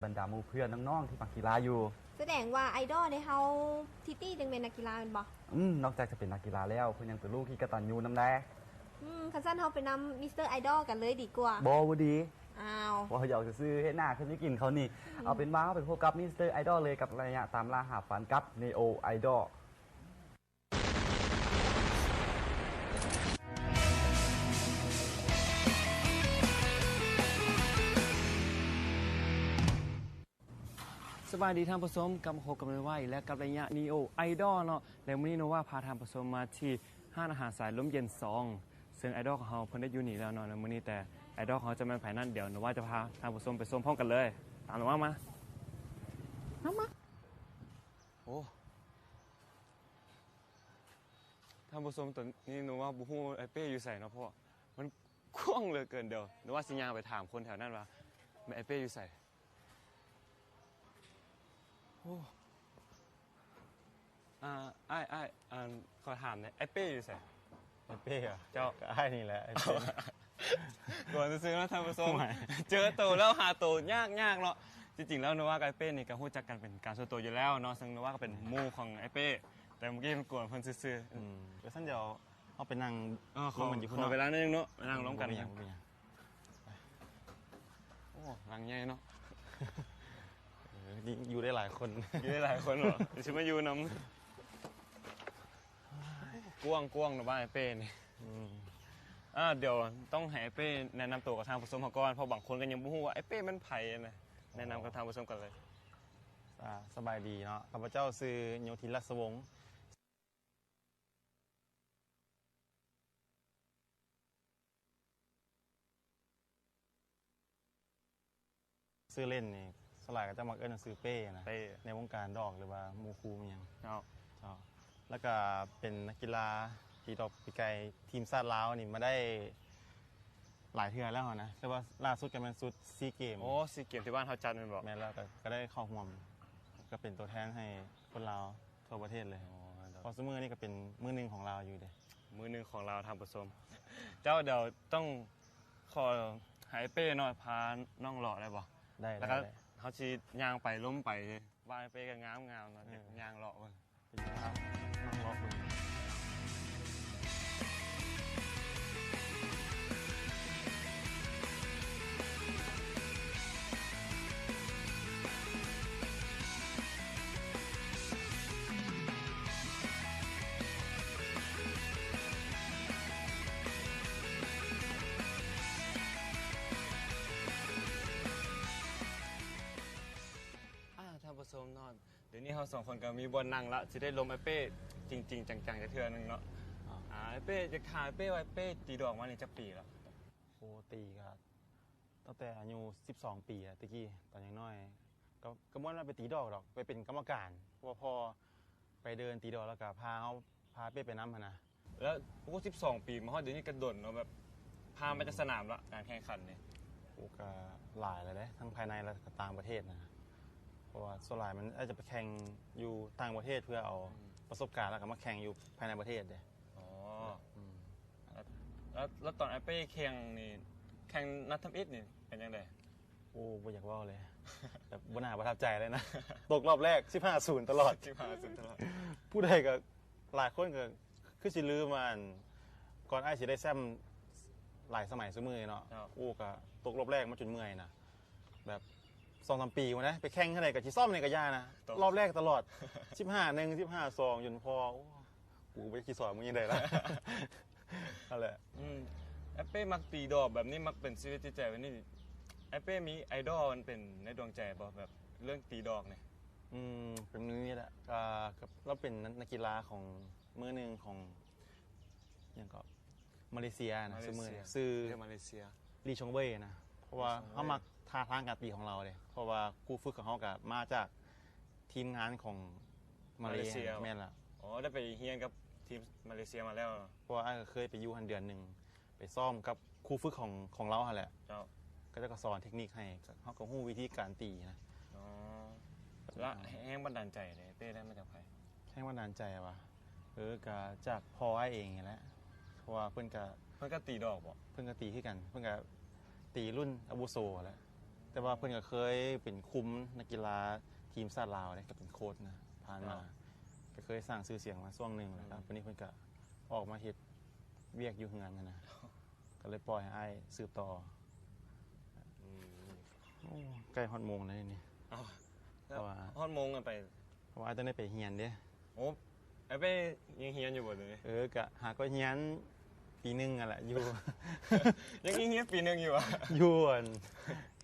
บรรดาหมู่เพื่อนน้องๆที่มักกีฬาอยู่แสดงว่าไอดอลในเฮาทิตี้จึงเป็นนักกีฬาเป็นบ่นอกจากจะเป็นนักกีฬาแล้วเพิ่นยังเป็นลูกที่กตัญญูนำแลคันซั่นเฮาไปนำมิสเตอร์ไอดอลกันเลยดีกว่าบ่ดีอ้าวว่าเขาอยากจะซื้อเฮ็ดหน้าขึ้นไม่กินเขานี่เอาเป็นว่าเขาไปพบกับมิสเตอร์ไอดอลเลยกับระยะตามล่าหาฝันกับเนโอไอดอลสบายดีท่านผู้ชมกำลังพบกันไว้และกับระยะนีโอไอดอลเนาะแล้วมื้อนี้โนว่าพาท่านผู้ชมมาที่ห้างอาหารสายลมเย็น2ซึ่งไอดอลของเราเพิ่นได้อยู่นี่แล้วเนาะแล้วมื้อนี้แต่ไอดอลของเราจะเป็นไผนั่นเดี๋ยวโนว่าจะพาท่านผู้ชมไปชมพร้อมกันเลยตามโนว่ามาโอ้ท่านผู้ชมตอนนี้โนว่าบ่ฮู้ไอเป้อยู่ไสเนาะเพราะมันกว้างเหลือเกินเดี๋ยวโนว่าสิย่างไปถามคนแถวนั้นว่าไอเป้อยู่ไสโอ้ขอถามเนี่ยไอเป้อยู่ไสไอเป้อะเจ้าก็ไอ้นี่แหละไอเป้ก่อนจะซื้อแล้วท่านผู้ชมเจอโตแล้วหาโตยากเนาะจริงๆแล้วโนว่ากับไอเป้นี่ก็รู้จักกันเป็นการส่วนตัวอยู่แล้วเนาะซึ่งโนว่าก็เป็นหมู่ของไอเป้แต่เมื่อกี้มันกวนเพิ่นซื่อเดี๋ยวท่านเดี๋ยวเอาไปนั่งขออยู่เวลานึงเนาะนั่งล้อมกันโอ้หลังใหญ่เนาะอยู่ได้หลายคนอยู่ได้หลายคนเหรอฉันมาอยู่น้ำกว้างนะบ้านไอเป้นี่เดี๋ยวต้องให้ไอเป้แนะนำตัวกับทางผู้ชมก่อนเพราะบางคนก็ยังไม่รู้ว่าไอเป้มันไผ่นะแนะนำกับทางผู้ชมกันเลยสบายดีเนาะข้าพเจ้าชื่อโยธินรัศวงศ์ชื่อเล่นนี่สลายก็จะมักเอิ้นซื้อเป้นะในวงการดอกหรือว่ามูคูมันยังแล้วก็เป็นนักกีฬาตีดอกปีไก่ทีมชาติลาวนี่มาได้หลายเทื่อแล้วนะแต่ว่าล่าสุดก็เป็นสุดซีเกมซีเกมที่บ้านเขาจัดเป็นบอกแม่แล้วก็ได้เข้าร่วมก็เป็นตัวแทนให้คนลาวทั่วประเทศเลยพอสมือนี่ก็เป็นมือหนึ่งของเราอยู่เด้มือหนึ่งของเราทำผสมเจ้าเดี๋ยวต้องขอหายเป้หน่อยพาน้องหล่อได้ป่ะได้แล้วก็เขาชีย่างไปล้มไปวายเป้ก็งามนะย่างหล่อมันน้องหล่อคนผสมนอนเดี๋ยวนี้เรา2คนก็มีบอลนั่งละจะได้ลมไอเป้จริงๆจังๆจะเทื่อนึงเนาะไอเป้จะขายเป้ไว้เป้ตีดอกมาในจักปีแล้วโอ้ตีครับตั้งแต่อายุ12 ปีตะกี้ตอนยังน้อยก็ม้วนมาไปตีดอกไปเป็นกรรมการว่าพอไปเดินตีดอกแล้วก็พาเป้ไปน้ำนะแล้วพวก12 ปีมาฮอดเดี๋ยวนี้กระโดดเนาะแบบพามาจากสนามละการแข่งขันเนี่ยโอ้ก็หลายเลยทั้งภายในและต่างประเทศนะเพราะว่าส่วนหลายมันอาจจะไปแข่งอยู่ต่างประเทศเพื่อเอาประสบการณ์แล้วก็มาแข่งอยู่ภายในประเทศเด้แล้วตอนไอเป้แข่งนี่แข่งนัดทำอิฐนี่เป็นยังไงโอ้ไม่อยากว่าเลยแต่บนหน้าประทับใจเลยนะตกรอบแรก15-0ตลอด15-0ตลอดผู้ใดก็หลายคนก็คือสิลืมมันก่อนไอ้สิได้แซมหลายสมัยสมือเนาะโอ้ก็ตกรอบแรกมาจนเมื่อยนะแบบ2-3 ปีมานะไปแข่งเท่าไหร่กับชีซ่อมในกระยานะรอบแรกตลอด15-1 15-2จนพอกูไปขี่สอยมึงยังไงล่ะนั่นแหละไอเป้มักตีดอกแบบนี้มักเป็นชีวิตจิตใจแบบนี้ไอเป้มีไอดอลมันเป็นในดวงใจป่ะแบบเรื่องตีดอกเนี่ยเป็นนี่แหละเราเป็นนักกีฬาของมือหนึ่งของอย่างก็มาเลเซียนะซื้อมาเลเซียลีชงเว่ยนะเพราะว่าเขามักท่าทางการตีของเราเลยเพราะว่าครูฝึกของเขากับมาจากทีมงานของมาเลเซียแม่นละได้ไปเฮียนกับทีมมาเลเซียมาแล้วเพราะว่าเคยไปอยู่เดือนหนึ่งไปซ่อมกับครูฝึกของเราแหละก็จะสอนเทคนิคให้เขาก็หู้วิธีการตีนะแล้วแห้งบันดาลใจเลยเป้ได้มาจากใครแห้งบันดาลใจวะก็จากพ่อไอ้เองแหละเพราะว่าเพื่อนก็ตีดอกบ่เพื่อนก็ตีขึ้นกันเพื่อนก็ตีรุ่นอาวุโสแล้ว แต่ว่าเพิ่นก็เคยเป็นคุมนักกีฬาทีมชาติลาวเนี่ยก็เป็นโค้ชนะผ่านมาก็เคยสร้างชื่อเสียงมาช่วงหนึงแล้วครับวันนี้เพิ่นก็ออกมาเฮ็ดเวียกอยู่เฮือนนะก็เลยปล่อยให้อ้ายสืบต่อโอ้ใกล้ฮอดโมงแล้วนี่ เอา เพราะว่า ฮอดโมงกันไป เพราะว่าอ้ายต้องได้ไปเรียนเด้ โอ้ไอ้เป้ยังเฮียนอยู่บ่เลย ก็หาก็เรียนปีหนึงอ่ะแหละอยู่ ยังเฮียนปีนึงอยู่อ่ะ อยู่อัน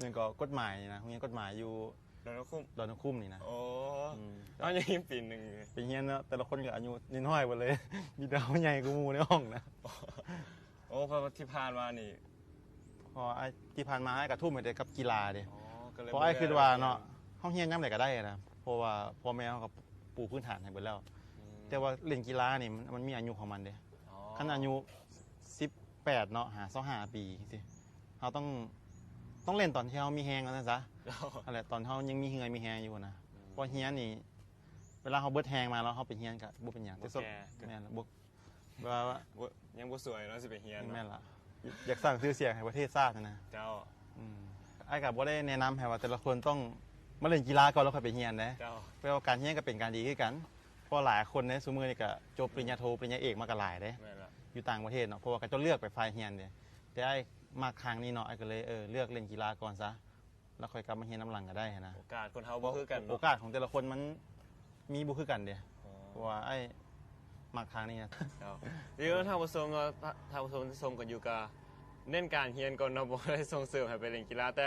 นั่นก็กฎหมายนะโรงเรียนกฎหมายอยู่ โดนคุ้ม ดอนนคุ้มนี่นะ โอ้ อืม เอายังเฮียนปีนึงอยู่ ไปเรียนแล้วแต่ละคนก็อายุน้อยๆหมดเลย มีดาวใหญ่กว่าหมู่ในห้องนะ โอ้เพราะว่าที่ผ่านมานี่ พอไอ้ที่ผ่านมาไอ้กระทุ่มไปแต่กับกีฬาดิ อ๋อก็เลย เพราะไอ้คือว่าเนาะห้องเรียนย่ำไหนก็ได้นะเพราะว่าพ่อแม่เขาก็ปูพื้นฐานให้หมดแล้ว แต่ว่าเล่นกีฬานี่มันมีอายุของมันเด้ อ๋อ ขั้นอายุ18เนาะ25ปีสิเขาต้องเล่นตอนที่เขามีแฮงแล้วนะจ๊ะ เจ้า อะไรตอนเขายังมีเหือยมีแฮงอยู่นะเพราะเฮียนนี่เวลาเขาเบิดแฮงมาแล้วเขาไปเฮียนกับบุเป็นอย่างแต่สดแม่นละบุว่า บ่ยังบ่สวยเนาะสิไปเฮียน แม่น เนาะ ละอยากสร้างชื่อเสียงให้ประเทศชาตินะ เจ้า ไอ้กับว่าได้แนะนำให้ว่าแต่ละคนต้องมาเล่นกีฬาก่อนแล้วค่อยไปเฮียนนะ เจ้า เพราะว่าการเฮียนก็เป็นการดีขึ้นกันเพราะหลายคนในสมือนี่ก็จบปริญญาโทปริญญาเอกมากันหลายเด้ แม่นละ อยู่ต่างประเทศเนาะเพราะว่าก็จะเลือกไปฝ่ายเฮียนเด้แต่ไอ้มาครั้งนี้เนาะไอ้ก็เลยเลือกเล่นกีฬาก่อนซะแล้วค่อยกลับมาเฮียนน้ำหลังก็ได้นะ โอกาสคนเฮาบ่คือกัน โอ เนาะ กาสของแต่ละคนมันมีบุคือกันเด้ อ๋อ เพราะว่าไอ้มาครั้งนี้นะ เจ้าเดี๋ยวทางผู้ชมก็ทางผู้ชมก็อยู่กับเน้นการเฮียนก่อนเนาะบ่ได้ส่งเสริมให้ไปเล่นกีฬาแต่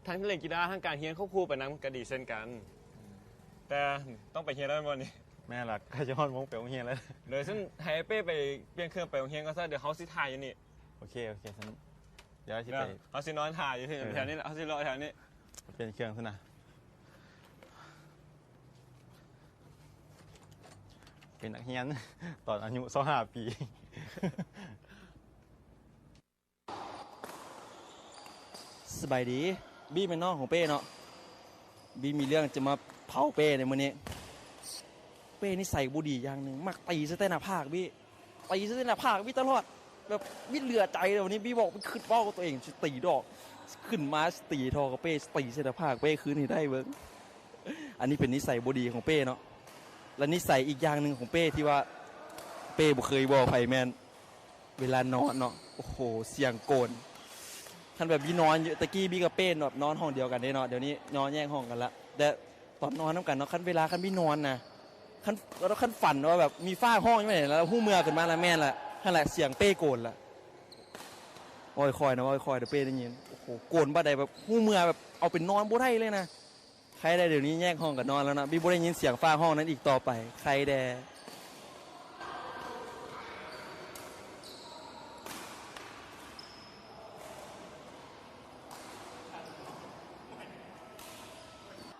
ทั้งเล่นกีฬาทั้งการเฮียนควบคู่ไปนำก็ดีเช่นกัน แต่ต้องไปเฮียนแล้วบ่นี่ แม่หลักใครจะฮอดมงไปโรงเรียนแล้ว เดี๋ยวฉันให้เป้ไปเปลี่ยนเครื่องไปโรงเรียนก็ซะเดี๋ยวเฮาสิถ่ายอยู่นี่ โอเคฉันเดี๋ยวที่ไป เฮาสินอนถ่ายอยู่ที่แถวนี้แหละเฮาสิรอแถวนี้ เปลี่ยนเครื่องซะนะเป็นนักเรียน ตอนอายุ25 ปี สบายดีบี้เป็นน้องของเป้เนาะบี้มีเรื่องจะมาเผาเป้ในมื้อนี้เป้นี่ใส่บุดีอย่างหนึ่งมักตีซะแต่หน้าผากบี้ตีซะแต่หน้าผากบี้ตลอดแบบบี้เหลือใจเลยวันนี้บี้บอกบี้ขึ้นเป้ากับตัวเองสิตีดอกขึ้นมาสิตีทอกับเป้สิตีซะหน้าผากเป้คืนให้ได้เบิ่งอันนี้เป็นนิสัยบุดีของเป้เนาะและนิสัยอีกอย่างหนึ่งของเป้ที่ว่าเป้บ่เคยบอกไผแมนเวลานอนเนาะโอ้โหเสียงโกนคันแบบบี้นอนอยู่ตะกี้บี้กับเป้นแบบนอนห้องเดียวกันได้เนาะเดี๋ยวนี้นอนแยกห้องกันละแต่ตอนนอนน้ำกันเนาะคันเวลาคันบี้นอนนะคันแล้วคันฝันว่าแบบมีฝ้าห้องใช่ไหมแล้วหู้เมื่อขึ้นมาแล้วแม่นละขนาดเสียงเป้โกนละโอ้ยคอยนะโอ้ยคอยเดี๋ยวเป้ได้ยินโอ้โหโกนบ่ได้แบบหู้เมื่อแบบเอาเป็นนอนบ่ได้เลยนะใครได้เดี๋ยวนี้แยกห้องกันนอนแล้วนะบี้บ่ได้ยินเสียงฝ้าห้องนั้นอีกต่อไปใครแด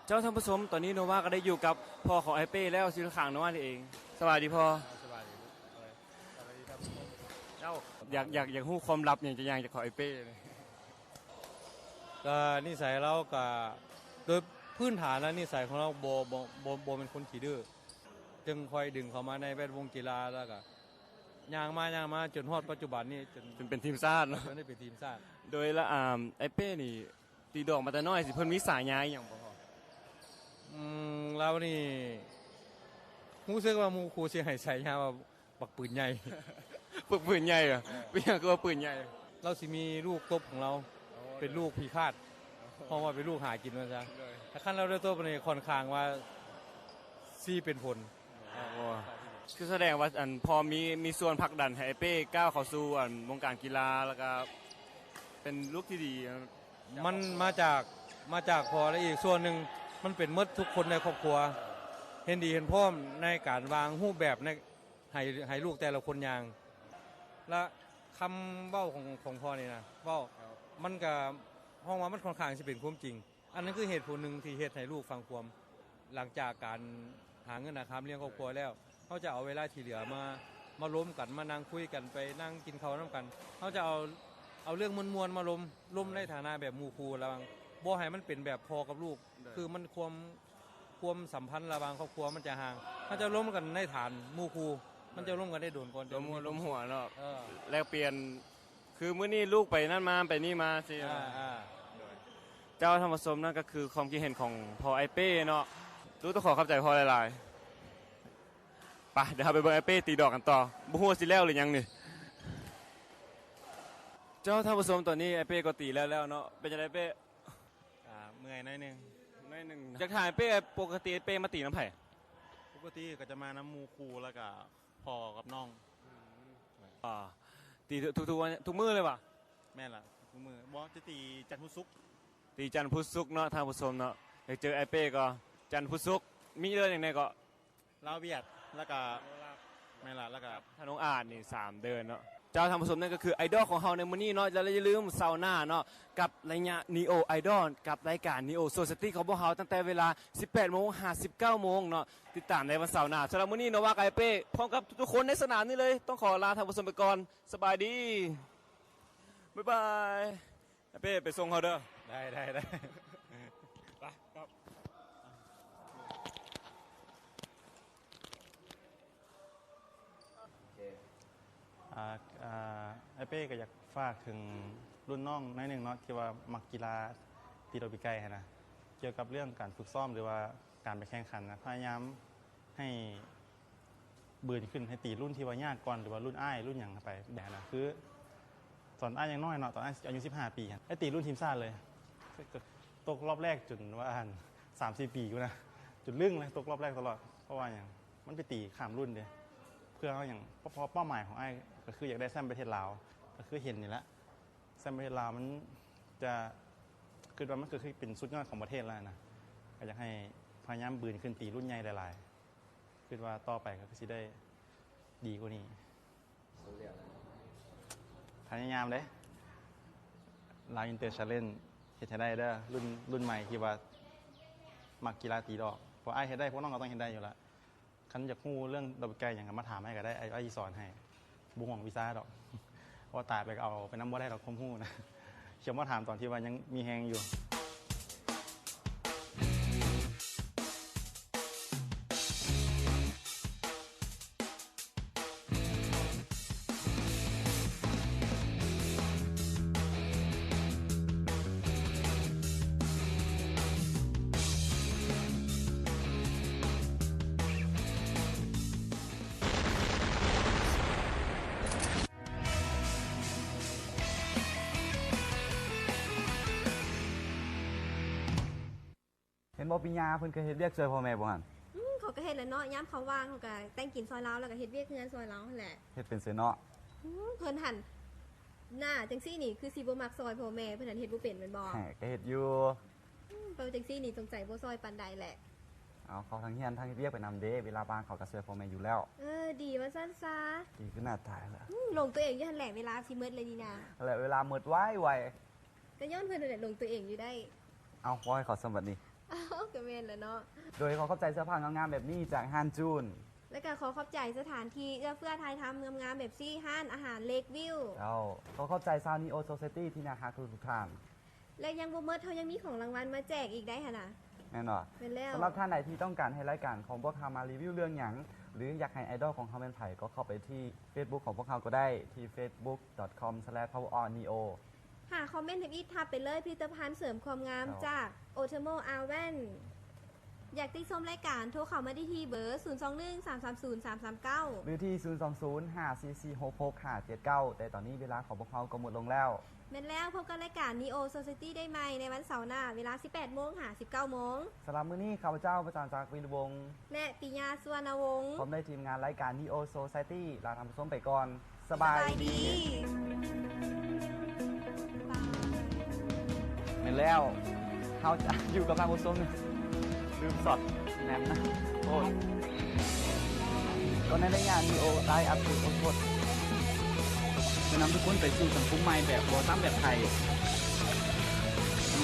เจ้าท่านผู้ชมตอนนี้โนวาก็ได้อยู่กับพ่อของไอ้เป้แล้วชื่อข้างโนวานี่เองสวัสดีพ่อสวัสดีครับเจ้าอยากฮู้ความลับอย่างจะอย่างจะขอไอ้เป้เลย ก็นิสัยเราก็โดยพื้นฐานแล้วนิสัยของเราโบเป็นคนขี้ดื้อจึงคอยดึงเข้ามาในแวดวงกีฬาแล้วก็ย่างมาจนฮอดปัจจุบันนี้จน เป็นทีมชาติเนาะ ได้เป็นทีมชาติ โดยละไอ้เป้นี่ตีดอกมาแต่น้อยสิเพิ่นมีสายยายอย่างบ่พ่อ เรานี่รู้สึกว่าหมูครูเสียหายใส่ยาว่าบักปืนใหญ่ ฝึกปืนใหญ่เหรอเป็นอย่างคือว่าปืนใหญ่ เราสิมีลูกตบของเราเป็นลูกพิฆาตเพราะว่าเป็นลูกหากินมาซะถ้าขั้นเราได้ตัวเป็นค่อนข้างว่าซี่เป็นผล คือแสดงว่าพอมีส่วนผลักดันให้ไอ้เป้ก้าวเข้าสู่วงการกีฬาแล้วก็เป็นลูกที่ดี มันมาจากพอและอีกส่วนหนึ่งมันเป็นหมดทุกคนในครอบครัวเห็นดีเห็นพร้อมในการวางรูปแบบในให้ลูกแต่ละคนอย่างและคำเบ้าของพ่อนี่นะเบ้ามันกับห้องว่ามันค่อนข้างจะเป็นความจริง อันนั้นคือเหตุผลหนึ่งที่เหตุให้ลูกฟังความหลังจากการหาเงินนะครับเลี้ยงครอบครัวแล้วเขาจะเอาเวลาที่เหลือมาล้มกันมานั่งคุยกันไปนั่งกินข้าวน้ำกันเขาจะเอาเรื่องมวลมาล้มในฐานะแบบหมู่ครูระวังบ่ให้มันเป็นแบบพอกับลูกคือมันความสัมพันธ์ระหว่างครอบครัวมันจะห่างมันจะล้มกันในฐานหมู่ครูมันจะล้มกันได้โดนก่อน ล้มหัวเนาะ เออ แลกเปลี่ยนคือมื้อนี้ลูกไปนั่นมาไปนี่มาสิ อ่า แต่ เจ้าท่านผู้ชมนั่นก็คือความคิดเห็นของพอไอเป้เนาะรู้ต้องขอเข้าใจพอหลายๆไปเดี๋ยวเราไปเบิ่งไอเป้ตีดอกกันต่อบ่ฮู้ว่าสิแล้วหรือยังนี่เจ้าท่านผู้ชมตอนนี้ไอเป้ก็ตีแล้วเนาะเป็นจังได๋เป้ เมื่อยหน้อยหนึง น้อยหนึงอยากถามไอ้เป้ปกติไอ้เป้มาตีน้ำไผ่ ปกติก็จะมาน้ำหมูคูแล้วก็พ่อกับน้อง ตีทุกวันทุกมื้อเลยว่ะ แม่นล่ะทุกมือบอกจะตีจันทร์พุธศุกร์ ตีจันทร์พุธศุกร์เนาะท่านผู้ชมเนาะอยากเจอไอ้เป้ก็จันทร์พุธศุกร์มีเรื่องอย่างไรก็ ลาวเบียดแล้วก็แม่นล่ะแล้วก็ ท่านน้องอ่านนี่3 เดือนเนาะเจ้าท่านผู้ชมนั่นก็คือไอดอลของเฮาในมื้อนี้เนาะแล้วอย่าลืมเสาร์หน้าเนาะกับรายการ Neo Idol กับรายการ Neo Society ของพวกเฮาตั้งแต่เวลา 18:59 นเนาะติดตามในวันเสาร์หน้าสำหรับมื้อนี้เนาะว่าไอเป้พร้อมกับทุกๆคนในสนามนี้เลยต้องขอลาท่านผู้ชมไปก่อนสบายดีบ๊ายบายไอเป้ไปส่งเฮาเด้อ ได้ ไปครับ ไอเป้ก็อยากฝากถึงรุ่นน้องน้อยหนึ่งเนาะที่ว่ามักกีฬาตีโดบิไกหั้นนะเกี่ยวกับเรื่องการฝึกซ้อมหรือว่าการไปแข่งขันนะพยายามให้บืนขึ้นให้ตีรุ่นที่ว่ายากก่อนหรือว่ารุ่นอ้ายรุ่นอย่างไปแบบนะคือตอนอ้ายยังน้อยเนาะตอนอ้ายอายุ15 ปีให้ตีรุ่นทีมชาติเลยตกรอบแรกจนว่า3-4 ปีกูนะจุดลึ่งเลยตกรอบแรกตลอดเพราะว่าอย่างมันไปตีข้ามรุ่นเดียเพื่อเขาอย่างเพราะเป้าหมายของไอ้ก็คืออยากได้แซมประเทศลาวก็คือเห็นนี่แหละแซมประเทศลาวมันจะคือว่ามันคือเป็นสุดยอดของประเทศแล้วนะก็อยากให้พยายามบืนขึ้นตีรุ่นใหญ่หลายๆคือว่าต่อไปก็คือได้ดีกว่านี้พยายามเลยลาวอินเตอร์ชาเลนจ์เฮ็ดให้ได้เด้อรุ่นใหม่ที่ว่ามักกีฬาตีดอกเพราะไอ้เฮ็ดได้พวกน้องก็ต้องเฮ็ดได้อยู่แล้วคันอยากรู้เรื่องดับไกลอย่างกับมาถามให้ก็ได้ไอ้สอนให้บุ้งของวีซ่าดอกเพราะตายไปก็เอาไปน้ำบ่ได้ดอกคมหู้นะเขียวมาถามตอนที่ว่ายังมีแฮงอยู่เห็นบ่ปีญาเพิ่นเคยเฮ็ดเวียกช่วยพ่อแม่บ่หั่น เขาก็เฮ็ดแหล้วเนาะย้ำเขาว่างเขาก็แต่งกินซอยเล้าแล้วก็เฮ็ดเวียกเงินซอยเล้านั่นแหละ เฮ็ดเป็นเสือเนาะ เพิ่นหันหน้าจังซี่นี่คือสิบ่มักซอยพ่อแม่เพิ่นหันเฮ็ดบ่เป็นแม่นบ่ แหมก็เฮ็ดอยู่ เพิ่นจังซี่นี่สงสัยบ่ซอยปานใดแหละ เอาเขาทั้งเฮียนทั้งเฮ็ดเวียกไปนำเด้เวลาบ้านเขาก็ช่วยพ่อแม่อยู่แล้ว ดีว่าซั่นซะ ดีขึ้นหน้าตายแล้ว ลงตัวเองอยู่หั่นแหละเวลาสิหมดเลยนี่นะ แล้วเวลาหมดไว ก็ย้อนเพิ่นนั่นแหละลงตัวเองอยู่ได้ เอาบ่ให้เขาสมบัตินี่ อ้าวก็แม่นแหละเนาะ โดยเขาเข้าใจเสื้อผ้างามๆแบบนี้จากฮานจูน แล้วก็ขอขอบใจสถานที่เอื้อเฟื้อทายทำงามๆแบบซี่ห้านอาหารเลกวิว เอาเขาเข้าใจซาวนีโอโซเซตี้ที่นาคาทุกท่าน และยังบ่หมดเฮายังมีของรางวัลมาแจกอีกได้หั่นน่ะ แน่นอน เป็นแล้ว สำหรับท่านไหนที่ต้องการให้รายการของพวกเขามารีวิวเรื่องหยังหรืออยากให้ไอดอลของเขาเป็นไผ่ก็เข้าไปที่ Facebook ของพวกเขาก็ได้ที่ facebook.com/poweronneo หาคอมเมนต์ทวิตทับไปเลยผลิตภัณฑ์เสริมความงาม ครับ จากโอเทโมอาร์เวนอยากติดชมรายการโทรเข้ามาได้ที่เบอร์ 021-330-339 หรือที่ 020-544-66-579 แต่ตอนนี้เวลาของพวกเขาก็หมดลงแล้ว แม่นแล้วพบกับรายการ Neo Society ได้ใหม่ในวันเสาร์หน้าเวลา 18 โมงหา 19 โมง สำหรับมื้อนี้ข้าพเจ้าประจานจากวินวงศ์ และปิยาสุวรรณวงศ์ พร้อมด้วยทีมงานรายการ Neo Society ลาทำผู้ชมไปก่อน สบายดี บาย แม่นแล้วเขาจะอยู่กับทางผู้ชมลืมสอดแนมนะโทษก็ในรายงาน Neo ได้อัปเดตโทษจะนำทุกคนไปสู่สังคมใหม่แบบโบตั้มแบบไทย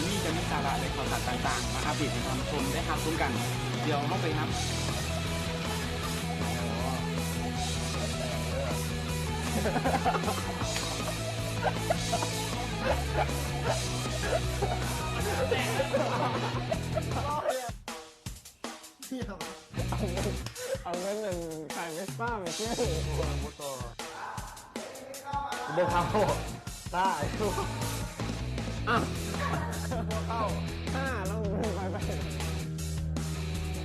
นี่จะมีสาระและข่าวสารต่างๆมาอัปเดตให้ท่านผู้ชมได้รับชมกัน เดี๋ยวเข้าไปครับเอาเงินหนึ่งใส่เวสป้าไปเที่ยว เดินเข้าได้ อ่ะ